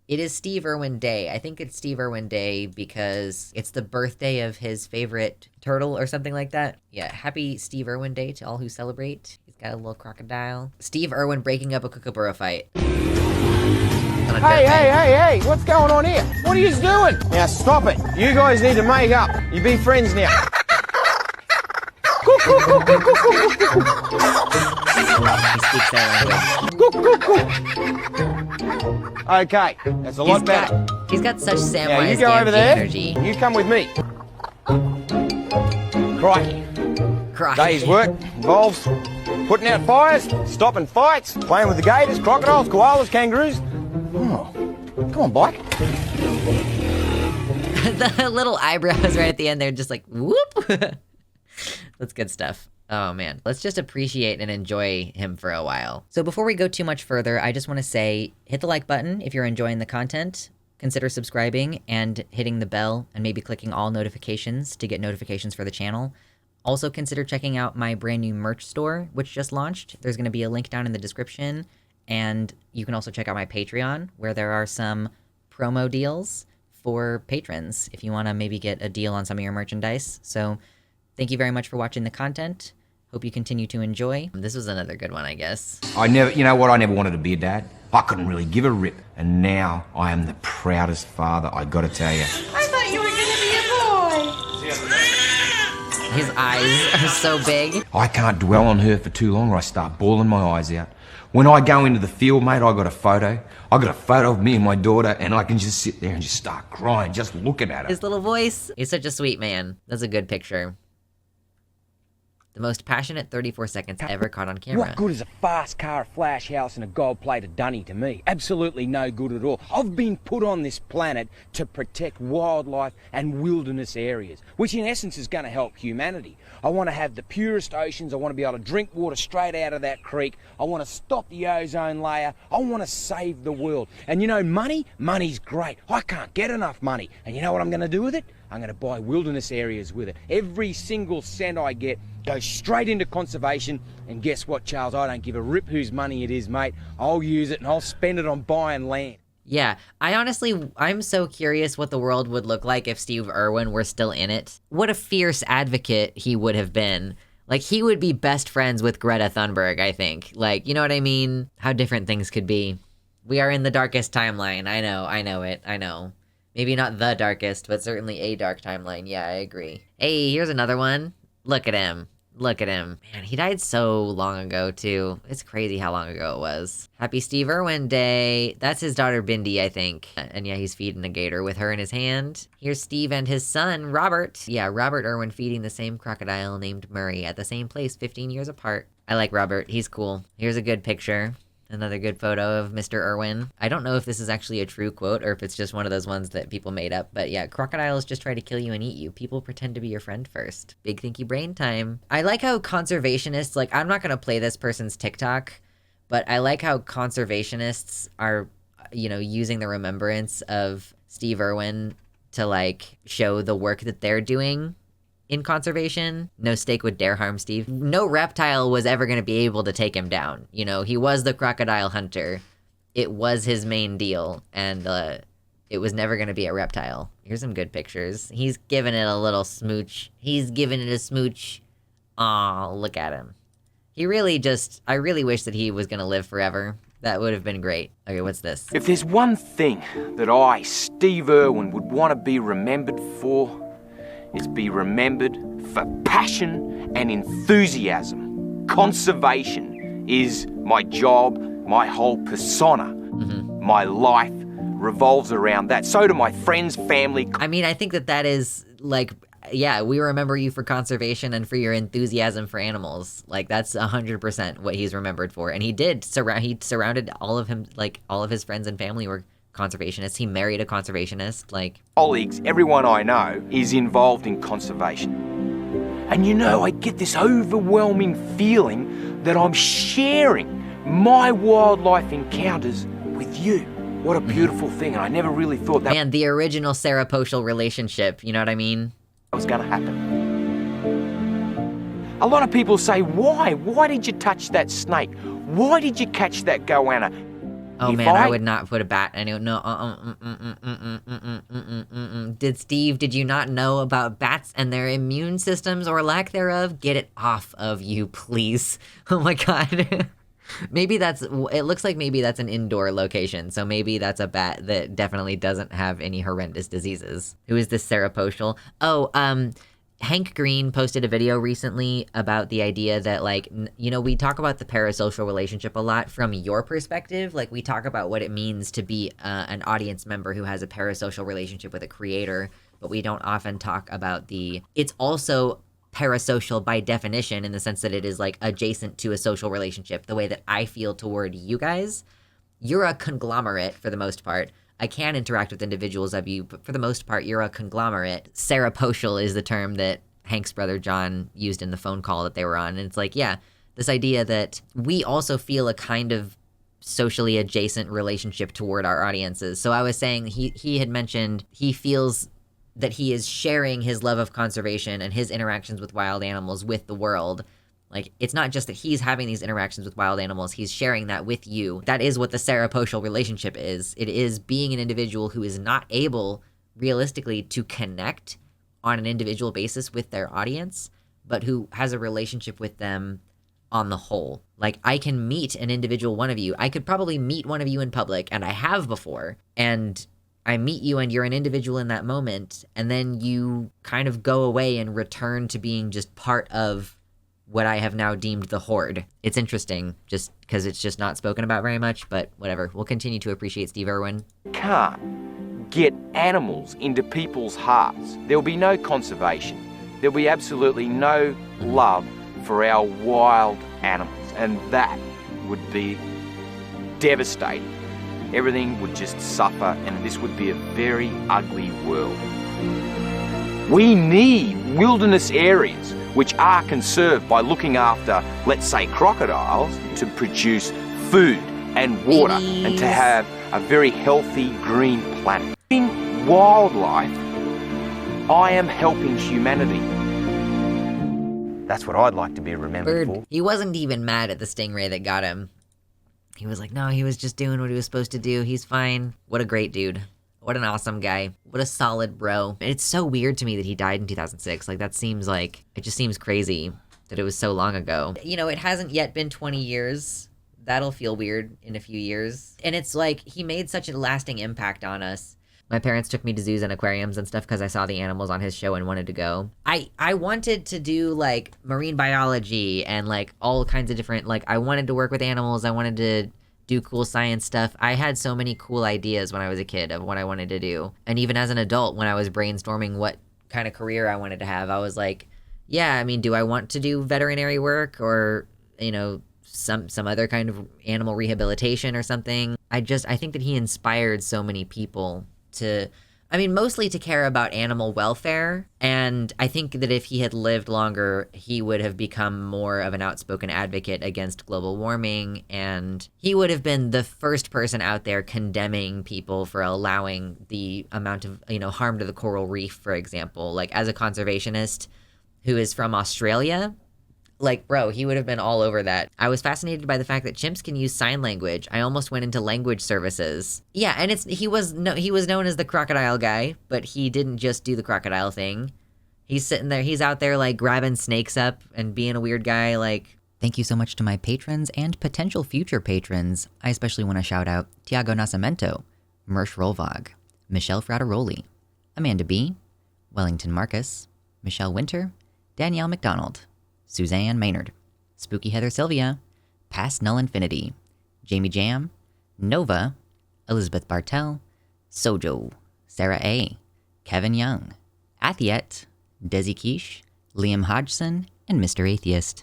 It is Steve Irwin Day. I think it's Steve Irwin Day because it's the birthday of his favorite turtle or something like that. Yeah, happy Steve Irwin Day to all who celebrate. He's got a little crocodile. Steve Irwin breaking up a kookaburra fight. Hey, what's going on here? What are you doing? Now stop it. You guys need to make up. You be friends now. He speaks that language. Okay, that's a lot better. He's got such Now you Samwise go over Gamgee there. energy. You come with me. Crikey. Day's work involves putting out fires, stopping fights, playing with the gators, crocodiles, koalas, kangaroos. Oh, come on, bike. The little eyebrows right at the end, they're just like, whoop. That's good stuff. Oh man, let's just appreciate and enjoy him for a while. So before we go too much further, I just want to say, hit the like button if you're enjoying the content. Consider subscribing and hitting the bell and maybe clicking all notifications to get notifications for the channel. Also consider checking out my brand new merch store, which just launched. There's going to be a link down in the description. And you can also check out my Patreon, where there are some promo deals for patrons if you want to maybe get a deal on some of your merchandise. So thank you very much for watching the content. Hope you continue to enjoy. This was another good one, I guess. You know what? I never wanted to be a dad. I couldn't really give a rip. And now I am the proudest father, I gotta tell you. I thought you were gonna be a boy. His eyes are so big. I can't dwell on her for too long or I start bawling my eyes out. When I go into the field, mate, I got a photo. I got a photo of me and my daughter, and I can just sit there and just start crying, just looking at her. His little voice. He's such a sweet man. That's a good picture. The most passionate 34 seconds ever caught on camera. What good is a fast car, a flash house, and a gold-plated dunny to me? Absolutely no good at all. I've been put on this planet to protect wildlife and wilderness areas, which in essence is going to help humanity. I want to have the purest oceans. I want to be able to drink water straight out of that creek. I want to stop the ozone layer. I want to save the world. And you know, money's great. I can't get enough money. And you know what I'm going to do with it? I'm going to buy wilderness areas with it. Every single cent I get goes straight into conservation. And guess what, Charles? I don't give a rip whose money it is, mate. I'll use it and I'll spend it on buying land. Yeah, I'm so curious what the world would look like if Steve Irwin were still in it. What a fierce advocate he would have been. Like, he would be best friends with Greta Thunberg, I think. Like, you know what I mean? How different things could be. We are in the darkest timeline. I know. Maybe not the darkest, but certainly a dark timeline. Yeah, I agree. Hey, here's another one. Look at him. Man, he died so long ago, too. It's crazy how long ago it was. Happy Steve Irwin Day. That's his daughter, Bindi, I think. And yeah, he's feeding a gator with her in his hand. Here's Steve and his son, Robert. Yeah, Robert Irwin feeding the same crocodile named Murray at the same place 15 years apart. I like Robert. He's cool. Here's a good picture. Another good photo of Mr. Irwin. I don't know if this is actually a true quote or if it's just one of those ones that people made up, but yeah, crocodiles just try to kill you and eat you. People pretend to be your friend first. Big thinky brain time. I like how conservationists, like, I'm not gonna play this person's TikTok, but I like how conservationists are, you know, using the remembrance of Steve Irwin to, like, show the work that they're doing in conservation. No snake would dare harm Steve. No reptile was ever going to be able to take him down. You know, he was the crocodile hunter. It was his main deal, and it was never going to be a reptile. Here's some good pictures. He's giving it a little smooch. Aw, look at him. I really wish that he was going to live forever. That would have been great. Okay, what's this? If there's one thing that I, Steve Irwin, would want to be remembered for, it's be remembered for passion and enthusiasm. Conservation is my job, my whole persona. My life revolves around that. So do my friends, family. I mean, I think that is, like, yeah, we remember you for conservation and for your enthusiasm for animals. Like, that's 100% what he's remembered for. And he did. He surrounded all of him, like, all of his friends and family were conservationists. He married a conservationist, like... Colleagues, everyone I know is involved in conservation. And you know, I get this overwhelming feeling that I'm sharing my wildlife encounters with you. What a beautiful thing, and I never really thought that... Man, the original Sarah Poshel relationship, you know what I mean? ...was gonna happen. A lot of people say, why? Why did you touch that snake? Why did you catch that goanna? Oh If man, I would not put a bat. I don't know. Did you not know about bats and their immune systems or lack thereof? Get it off of you, please. Oh my god. It looks like maybe that's an indoor location. So maybe that's a bat that definitely doesn't have any horrendous diseases. Who is this Sarah Poschel? Oh, Hank Green posted a video recently about the idea that, like, we talk about the parasocial relationship a lot from your perspective. Like, we talk about what it means to be an audience member who has a parasocial relationship with a creator, but we don't often talk about it's also parasocial by definition in the sense that it is, like, adjacent to a social relationship. The way that I feel toward you guys, you're a conglomerate for the most part. I can interact with individuals of you, but for the most part, you're a conglomerate. Sarah Poschel is the term that Hank's brother John used in the phone call that they were on. And it's like, yeah, this idea that we also feel a kind of socially adjacent relationship toward our audiences. So I was saying he had mentioned he feels that he is sharing his love of conservation and his interactions with wild animals with the world. Like, it's not just that he's having these interactions with wild animals, he's sharing that with you. That is what the Sarah Poschel relationship is. It is being an individual who is not able, realistically, to connect on an individual basis with their audience, but who has a relationship with them on the whole. Like, I can meet an individual one of you. I could probably meet one of you in public, and I have before, and I meet you and you're an individual in that moment, and then you kind of go away and return to being just part of what I have now deemed the horde. It's interesting, just because it's just not spoken about very much, but whatever. We'll continue to appreciate Steve Irwin. Can't get animals into people's hearts. There'll be no conservation. There'll be absolutely no love for our wild animals, and that would be devastating. Everything would just suffer, and this would be a very ugly world. We need wilderness areas which are conserved by looking after, let's say, crocodiles, to produce food and water and to have a very healthy green planet. In wildlife, I am helping humanity. That's what I'd like to be remembered for. He wasn't even mad at the stingray that got him. He was like, no, he was just doing what he was supposed to do. He's fine. What a great dude. What an awesome guy. What a solid bro. It's so weird to me that he died in 2006. Like, it just seems crazy that it was so long ago. It hasn't yet been 20 years. That'll feel weird in a few years. And it's like, he made such a lasting impact on us. My parents took me to zoos and aquariums and stuff because I saw the animals on his show and wanted to go. I wanted to do, like, marine biology and, like, all kinds of different, like, I wanted to work with animals. I wanted to do cool science stuff. I had so many cool ideas when I was a kid of what I wanted to do. And even as an adult, when I was brainstorming what kind of career I wanted to have, I was like, yeah, I mean, do I want to do veterinary work or, some other kind of animal rehabilitation or something? I think that he inspired so many people mostly to care about animal welfare. And I think that if he had lived longer, he would have become more of an outspoken advocate against global warming. And he would have been the first person out there condemning people for allowing the amount of, harm to the coral reef, for example. Like, as a conservationist who is from Australia, like, bro, he would have been all over that. I was fascinated by the fact that chimps can use sign language. I almost went into language services. Yeah, and he was known as the crocodile guy, but he didn't just do the crocodile thing. He's sitting there, he's out there, like, grabbing snakes up and being a weird guy, like. Thank you so much to my patrons and potential future patrons. I especially want to shout out Tiago Nascimento, Mersh Rolvog, Michelle Frateroli, Amanda B., Wellington Marcus, Michelle Winter, Danielle McDonald, Suzanne Maynard, Spooky Heather Sylvia, Past Null Infinity, Jamie Jam, Nova, Elizabeth Bartell, Sojo, Sarah A., Kevin Young, Athiet, Desi Quiche, Liam Hodgson, and Mr. Atheist.